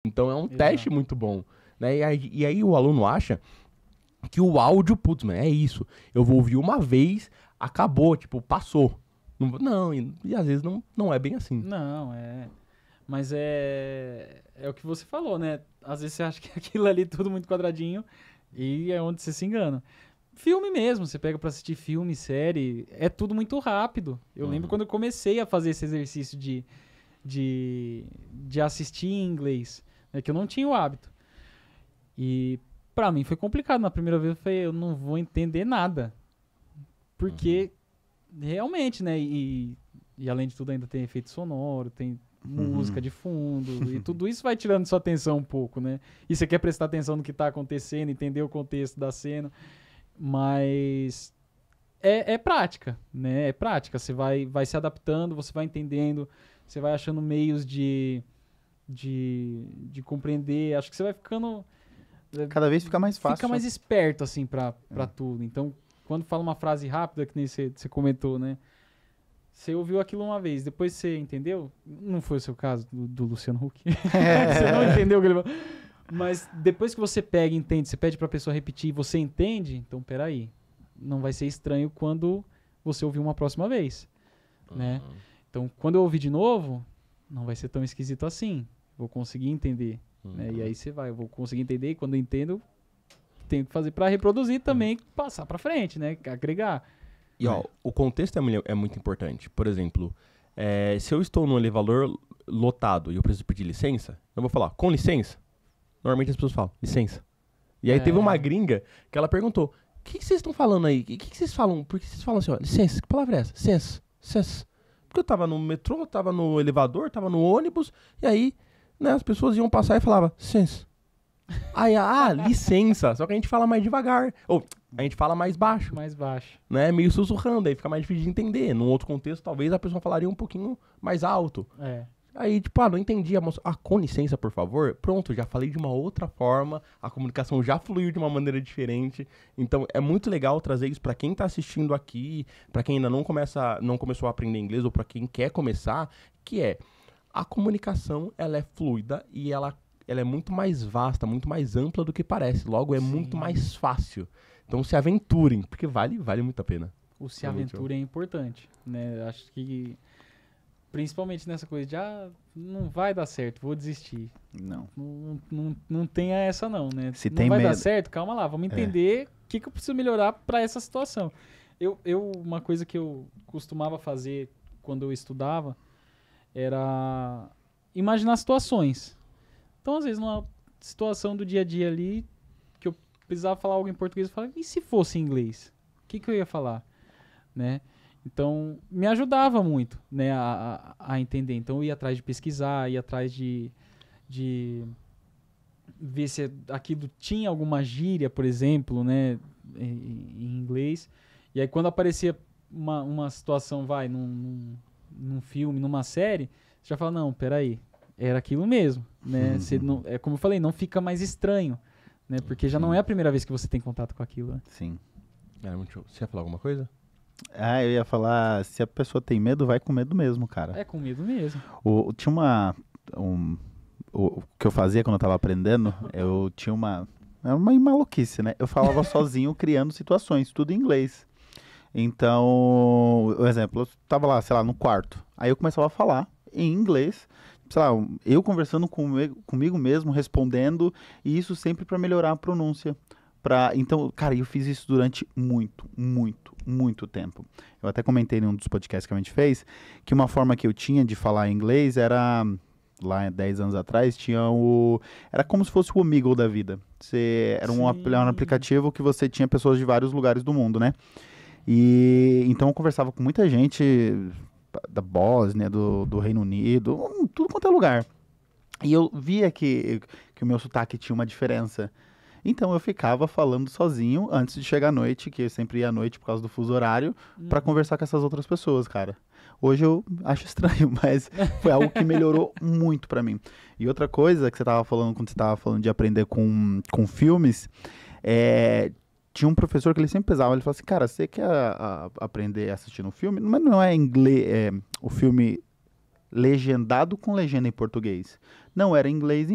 Então é um Exato. teste muito bom, né? E aí o aluno acha que o áudio, putz, mano, é isso. Eu vou ouvir uma vez, acabou, tipo, passou. Não, e às vezes não é bem assim. Não, mas é o que você falou, né? Às vezes você acha que aquilo ali é tudo muito quadradinho e é onde você se engana. Filme mesmo, você pega pra assistir filme, série, é tudo muito rápido. Eu lembro quando eu comecei a fazer esse exercício de assistir em inglês, né, que eu não tinha o hábito. E pra mim foi complicado. Na primeira vez eu falei, eu não vou entender nada. Porque realmente, né? E além de tudo ainda tem efeito sonoro, tem música de fundo, e tudo isso vai tirando sua atenção um pouco, né? E você quer prestar atenção no que tá acontecendo, entender o contexto da cena, mas é prática, né? É prática, você vai se adaptando, você vai entendendo, você vai achando meios de compreender, acho que você vai ficando... Cada vez fica mais fácil. Fica mais esperto, assim, pra tudo. Então, quando fala uma frase rápida, que nem você comentou, né? Você ouviu aquilo uma vez, depois você entendeu? Não foi o seu caso do Luciano Huck. Você não entendeu o que ele falou. Mas depois que você pega e entende, você pede pra pessoa repetir e você entende, então peraí. Não vai ser estranho quando você ouvir uma próxima vez, né? Então, quando eu ouvir de novo, não vai ser tão esquisito assim. Vou conseguir entender, né? E aí você vai, eu vou conseguir entender e quando eu entendo, tenho que fazer pra reproduzir também, passar pra frente, né? Agregar. E ó, o contexto é muito importante. Por exemplo, se eu estou num elevador lotado e eu preciso pedir licença, eu vou falar, com licença? Normalmente as pessoas falam, licença. E aí teve uma gringa que ela perguntou, o que vocês estão falando aí? O que vocês falam? Por que vocês falam assim, ó, licença? Que palavra é essa? Licença. Porque eu tava no metrô, tava no elevador, tava no ônibus, e aí, né, as pessoas iam passar e falavam, licença. Aí, licença. Só que a gente fala mais devagar. Ou, a gente fala mais baixo. Mais baixo. Né? Meio sussurrando, aí fica mais difícil de entender. Num outro contexto, talvez a pessoa falaria um pouquinho mais alto. Aí, tipo, não entendi a moça. Com licença, por favor. Pronto, já falei de uma outra forma. A comunicação já fluiu de uma maneira diferente. Então, é muito legal trazer isso pra quem tá assistindo aqui, pra quem ainda não começou a aprender inglês, ou pra quem quer começar, que a comunicação, ela é fluida e ela é muito mais vasta, muito mais ampla do que parece. Logo, é muito mais fácil. Então, se aventurem, porque vale muito a pena. O se aventura é importante, né? Acho que, principalmente nessa coisa de, não vai dar certo, vou desistir. Não tenha essa não, né? Se não tem vai medo. dar certo, calma lá, vamos entender o que eu preciso melhorar para essa situação. Uma coisa que eu costumava fazer quando eu estudava era imaginar situações. Então, às vezes, numa situação do dia a dia ali, que eu precisava falar algo em português, eu falava, e se fosse em inglês? O que eu ia falar? Né? Então, me ajudava muito, né, a entender. Então, eu ia atrás de pesquisar, ia atrás de ver se aquilo tinha alguma gíria, por exemplo, né, em inglês. E aí, quando aparecia uma situação, num filme, numa série, você já fala, não, peraí, era aquilo mesmo, né? É como eu falei, não fica mais estranho, né? Porque já não é a primeira vez que você tem contato com aquilo, né? Sim. Você ia falar alguma coisa? Eu ia falar, se a pessoa tem medo, vai com medo mesmo, cara. É com medo mesmo. Tinha o que eu fazia quando eu tava aprendendo, eu tinha era uma maluquice, né? Eu falava sozinho, criando situações, tudo em inglês. Então, o exemplo, eu tava lá, sei lá, no quarto. Aí eu começava a falar em inglês, sei lá, eu conversando comigo mesmo, respondendo, e isso sempre para melhorar a pronúncia. Então, cara, eu fiz isso durante muito tempo. Eu até comentei em um dos podcasts que a gente fez, que uma forma que eu tinha de falar inglês era, lá 10 anos atrás, era como se fosse o Omegle da vida. Era um aplicativo que você tinha pessoas de vários lugares do mundo, né? E então eu conversava com muita gente da Bósnia, do Reino Unido, tudo quanto é lugar. E eu via que o meu sotaque tinha uma diferença. Então eu ficava falando sozinho antes de chegar à noite, que eu sempre ia à noite por causa do fuso horário, pra conversar com essas outras pessoas, cara. Hoje eu acho estranho, mas foi algo que melhorou muito pra mim. E outra coisa que você tava falando, quando você tava falando de aprender com filmes, tinha um professor que ele sempre pesava, ele falou assim, cara, você quer aprender assistindo um filme? Mas não é inglês, o filme legendado com legenda em português. Não, era inglês.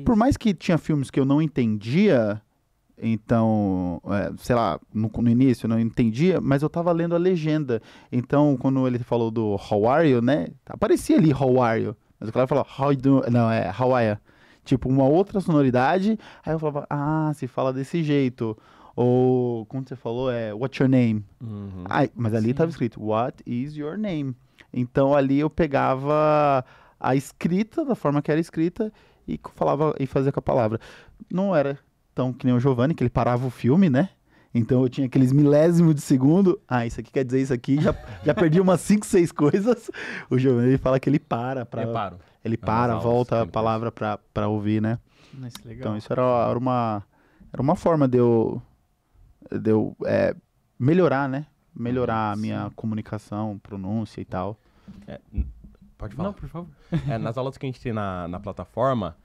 Por mais que tinha filmes que eu não entendia, então, sei lá, no início eu não entendia, mas eu tava lendo a legenda. Então, quando ele falou do How are you, né? Aparecia ali How are you. Mas o cara falou How you do? Não, How are you? Tipo, uma outra sonoridade. Aí eu falava, se fala desse jeito. Ou, como você falou, What's your name? Mas ali estava escrito, What is your name? Então, ali eu pegava a escrita, da forma que era escrita, e falava e fazia com a palavra. Não era tão que nem o Giovanni, que ele parava o filme, né? Então, eu tinha aqueles milésimos de segundo. Isso aqui quer dizer isso aqui. Já perdi umas 5, 6 coisas. O Giovanni, ele fala que ele para. Ele para, volta a palavra para ouvir, né? Mas legal. Então, isso era uma forma de eu melhorar, né? Melhorar a minha comunicação, pronúncia e tal. Pode falar. Não, por favor. Nas aulas que a gente tem na plataforma,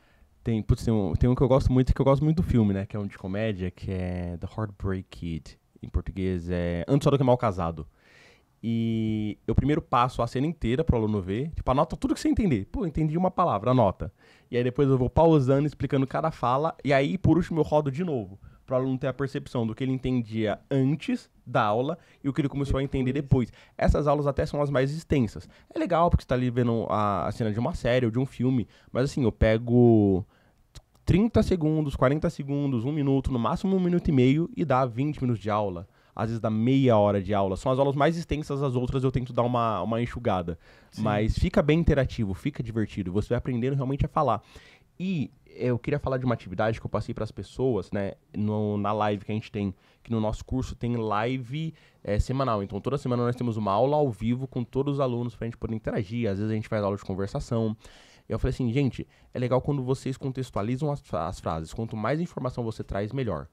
tem um que eu gosto muito, do filme, né? Que é um de comédia, que é The Heartbreak Kid. Em português é Antes Só do Que Mal Casado. E eu primeiro passo a cena inteira pro aluno ver. Tipo, anota tudo que você entender. Pô, entendi uma palavra, anota. E aí depois eu vou pausando, explicando cada fala. E aí, por último, eu rodo de novo. Para o aluno ter a percepção do que ele entendia antes da aula e o que ele começou a entender depois. Essas aulas até são as mais extensas. É legal porque você está ali vendo a cena de uma série ou de um filme, mas assim, eu pego 30 segundos, 40 segundos, 1 minuto, no máximo 1 minuto e meio e dá 20 minutos de aula. Às vezes dá meia hora de aula. São as aulas mais extensas, as outras eu tento dar uma enxugada. Sim. Mas fica bem interativo, fica divertido. Você vai aprendendo realmente a falar. E eu queria falar de uma atividade que eu passei para as pessoas, né, na live que a gente tem, que no nosso curso tem live semanal. Então, toda semana nós temos uma aula ao vivo com todos os alunos para a gente poder interagir. Às vezes a gente faz aula de conversação. Eu falei assim, gente, é legal quando vocês contextualizam as frases. Quanto mais informação você traz, melhor.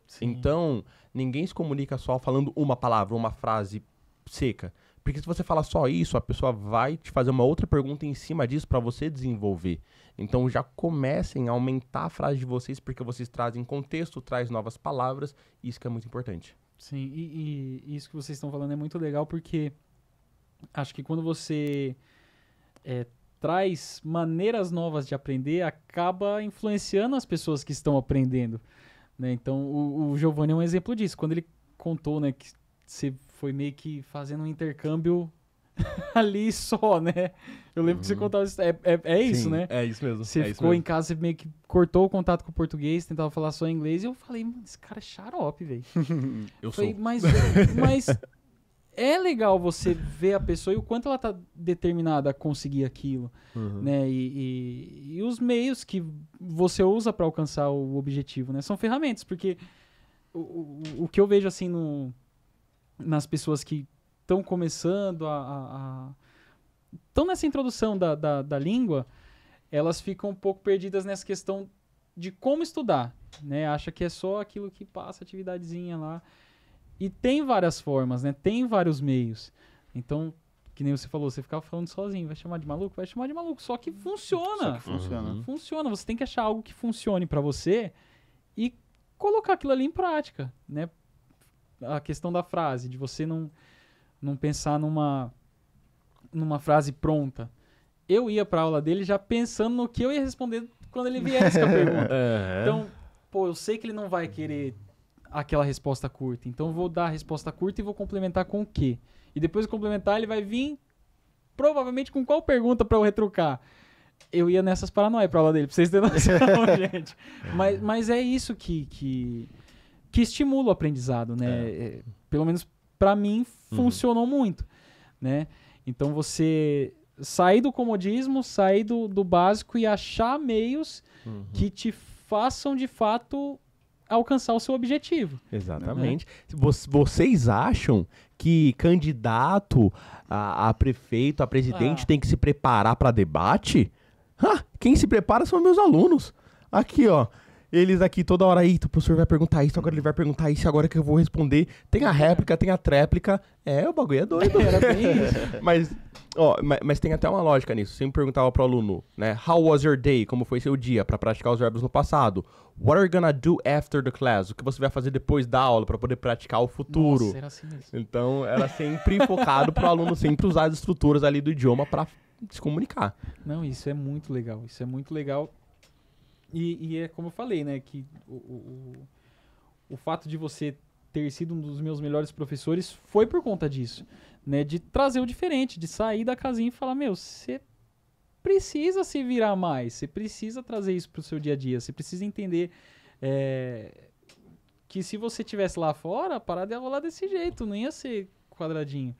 Sim. Então, ninguém se comunica só falando uma palavra, uma frase seca. Porque se você falar só isso, a pessoa vai te fazer uma outra pergunta em cima disso para você desenvolver. Então já comecem a aumentar a frase de vocês, porque vocês trazem contexto, traz novas palavras, e isso que é muito importante. Sim, e isso que vocês estão falando é muito legal, porque acho que quando você traz maneiras novas de aprender, acaba influenciando as pessoas que estão aprendendo, né? Então o Giovanni é um exemplo disso. Quando ele contou, né, que você foi meio que fazendo um intercâmbio ali só, né? Eu lembro que você contava isso. Isso, sim, né? É isso mesmo. Você ficou em casa, você meio que cortou o contato com o português, tentava falar só inglês, e eu falei, mano, esse cara é xarope, velho. Eu falei, mas é legal você ver a pessoa e o quanto ela tá determinada a conseguir aquilo, né? E os meios que você usa para alcançar o objetivo, né? São ferramentas, porque o que eu vejo, assim, nas pessoas que estão começando estão nessa introdução da língua, elas ficam um pouco perdidas nessa questão de como estudar, né? Acha que é só aquilo que passa, atividadezinha lá. E tem várias formas, né? Tem vários meios. Então, que nem você falou, você ficava falando sozinho, vai chamar de maluco? Vai chamar de maluco, só que funciona. Funciona. Você tem que achar algo que funcione para você e colocar aquilo ali em prática, né? A questão da frase, de você não pensar numa frase pronta. Eu ia pra aula dele já pensando no que eu ia responder quando ele viesse com a pergunta. Então, eu sei que ele não vai querer aquela resposta curta. Então, eu vou dar a resposta curta e vou complementar com o quê? E depois de complementar, ele vai vir provavelmente com qual pergunta pra eu retrucar. Eu ia nessas paranoias pra aula dele, pra vocês terem noção, gente. Mas é isso que estimula o aprendizado, né? Pelo menos pra mim funcionou muito, né? Então você sair do comodismo, sair do básico e achar meios que te façam de fato alcançar o seu objetivo. Exatamente. Né? Vocês acham que candidato a prefeito, a presidente tem que se preparar para debate? Quem se prepara são meus alunos. Aqui, ó. Eles aqui toda hora aí, o professor vai perguntar isso, agora ele vai perguntar isso, agora que eu vou responder. Tem a réplica, tem a tréplica. O bagulho é doido. Era bem isso. Mas tem até uma lógica nisso. Você me perguntava pro aluno, né? How was your day? Como foi seu dia? Pra praticar os verbos no passado. What are you gonna do after the class? O que você vai fazer depois da aula pra poder praticar o futuro? Nossa, era assim mesmo. Então, era sempre focado pro aluno sempre usar as estruturas ali do idioma pra se comunicar. Não, isso é muito legal. Isso é muito legal. E é como eu falei, né? Que o fato de você ter sido um dos meus melhores professores foi por conta disso. Né? De trazer o diferente, de sair da casinha e falar, meu, você precisa se virar mais. Você precisa trazer isso pro seu dia a dia. Você precisa entender que se você estivesse lá fora, a parada ia rolar desse jeito. Não ia ser quadradinho.